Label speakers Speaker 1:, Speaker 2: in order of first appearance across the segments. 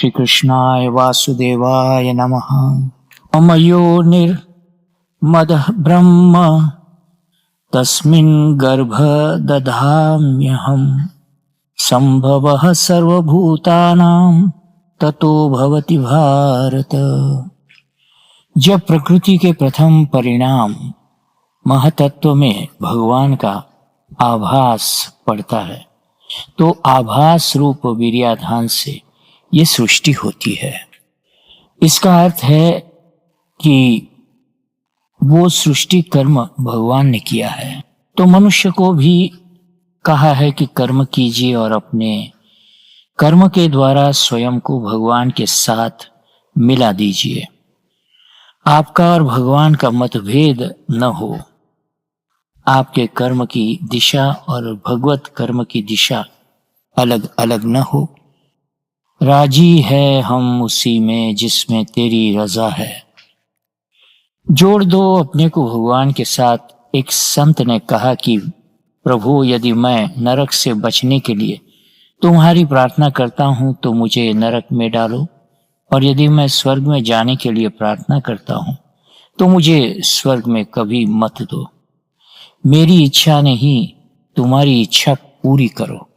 Speaker 1: श्री कृष्णाय वासुदेवाय नमः। मम योनिर्मदः ब्रह्म तस्मिन् गर्भ दधाम्यहम् संभवः सर्वभूतानां ततो भवति भारत। जब प्रकृति के प्रथम परिणाम महतत्व में भगवान का आभास पड़ता है तो आभास रूप वीर्याधान से ये सृष्टि होती है। इसका अर्थ है कि वो सृष्टि कर्म भगवान ने किया है। तो मनुष्य को भी कहा है कि कर्म कीजिए और अपने कर्म के द्वारा स्वयं को भगवान के साथ मिला दीजिए। आपका और भगवान का मतभेद न हो। आपके कर्म की दिशा और भगवत कर्म की दिशा अलग अलग न हो। राजी है हम उसी में जिसमें तेरी रजा है। जोड़ दो अपने को भगवान के साथ। एक संत ने कहा कि प्रभु, यदि मैं नरक से बचने के लिए तुम्हारी प्रार्थना करता हूं तो मुझे नरक में डालो, और यदि मैं स्वर्ग में जाने के लिए प्रार्थना करता हूं तो मुझे स्वर्ग में कभी मत दो। मेरी इच्छा नहीं, तुम्हारी इच्छा पूरी करो।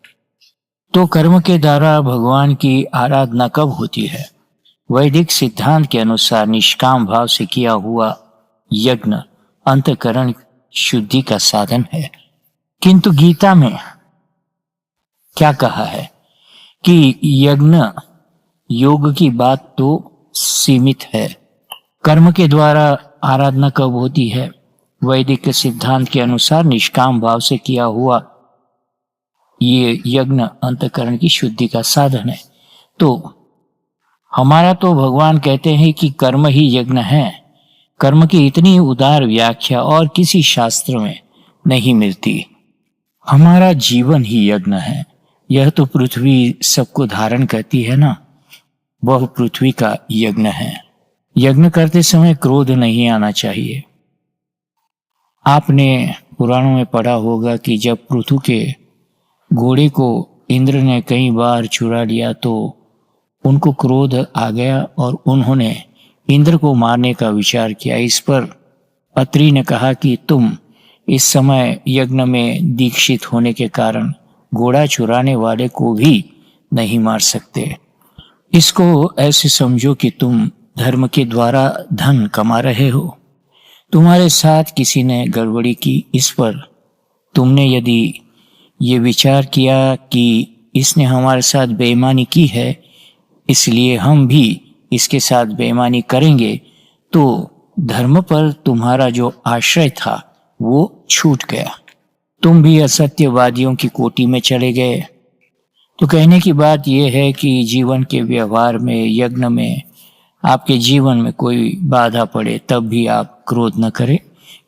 Speaker 1: तो कर्म के द्वारा भगवान की आराधना कब होती है? वैदिक सिद्धांत के अनुसार निष्काम भाव से किया हुआ यज्ञ अंतःकरण शुद्धि का साधन है। किंतु गीता में क्या कहा है कि यज्ञ योग की बात तो सीमित है। कर्म के द्वारा आराधना कब होती है? वैदिक सिद्धांत के अनुसार निष्काम भाव से किया हुआ ये यज्ञ अंतःकरण की शुद्धि का साधन है। तो हमारा तो भगवान कहते हैं कि कर्म ही यज्ञ है। कर्म की इतनी उदार व्याख्या और किसी शास्त्र में नहीं मिलती। हमारा जीवन ही यज्ञ है। यह तो पृथ्वी सबको धारण करती है ना, वह पृथ्वी का यज्ञ है। यज्ञ करते समय क्रोध नहीं आना चाहिए। आपने पुराणों में पढ़ा होगा कि जब पृथु के घोड़े को इंद्र ने कई बार चुरा लिया तो उनको क्रोध आ गया और उन्होंने इंद्र को मारने का विचार किया। इस पर अत्रि ने कहा कि तुम इस समय यज्ञ में दीक्षित होने के कारण घोड़ा चुराने वाले को भी नहीं मार सकते। इसको ऐसे समझो कि तुम धर्म के द्वारा धन कमा रहे हो। तुम्हारे साथ किसी ने गड़बड़ी की। इस पर तुमने यदि ये विचार किया कि इसने हमारे साथ बेईमानी की है इसलिए हम भी इसके साथ बेईमानी करेंगे, तो धर्म पर तुम्हारा जो आश्रय था वो छूट गया। तुम भी असत्यवादियों की कोटि में चले गए। तो कहने की बात यह है कि जीवन के व्यवहार में, यज्ञ में, आपके जीवन में कोई बाधा पड़े तब भी आप क्रोध न करें,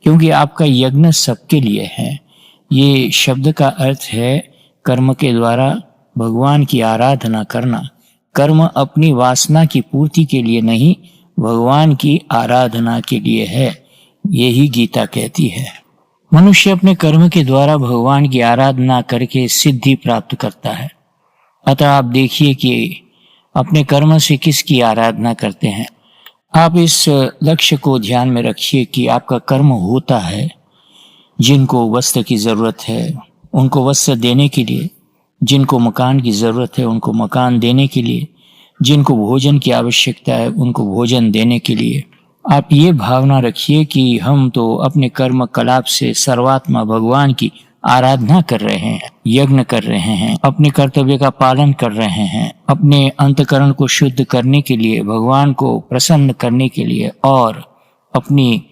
Speaker 1: क्योंकि आपका यज्ञ सबके लिए है। ये शब्द का अर्थ है कर्म के द्वारा भगवान की आराधना करना। कर्म अपनी वासना की पूर्ति के लिए नहीं, भगवान की आराधना के लिए है। यही गीता कहती है। मनुष्य अपने कर्म के द्वारा भगवान की आराधना करके सिद्धि प्राप्त करता है। अतः आप देखिए कि अपने कर्म से किसकी आराधना करते हैं। आप इस लक्ष्य को ध्यान में रखिए कि आपका कर्म होता है जिनको वस्त्र की जरूरत है उनको वस्त्र देने के लिए, जिनको मकान की जरूरत है उनको मकान देने के लिए, जिनको भोजन की आवश्यकता है उनको भोजन देने के लिए। आप ये भावना रखिए कि हम तो अपने कर्म कलाप से सर्वात्मा भगवान की आराधना कर रहे हैं, यज्ञ कर रहे हैं, अपने कर्तव्य का पालन कर रहे हैं, अपने अंतःकरण को शुद्ध करने के लिए, भगवान को प्रसन्न करने के लिए और अपनी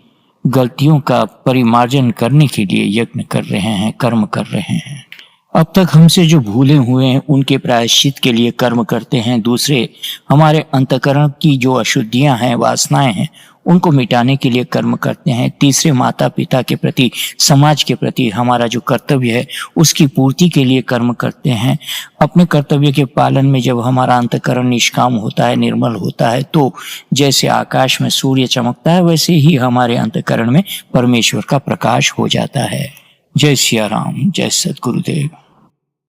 Speaker 1: गलतियों का परिमार्जन करने के लिए यज्ञ कर रहे हैं, कर्म कर रहे हैं। अब तक हमसे जो भूले हुए हैं उनके प्रायश्चित के लिए कर्म करते हैं। दूसरे, हमारे अंतःकरण की जो अशुद्धियां हैं, वासनाएं हैं, उनको मिटाने के लिए कर्म करते हैं। तीसरे, माता पिता के प्रति, समाज के प्रति हमारा जो कर्तव्य है उसकी पूर्ति के लिए कर्म करते हैं। अपने कर्तव्य के पालन में जब हमारा अंतःकरण निष्काम होता है, निर्मल होता है, तो जैसे आकाश में सूर्य चमकता है वैसे ही हमारे अंतःकरण में परमेश्वर का प्रकाश हो जाता है। जय सिया राम, जय सद्गुरुदेव।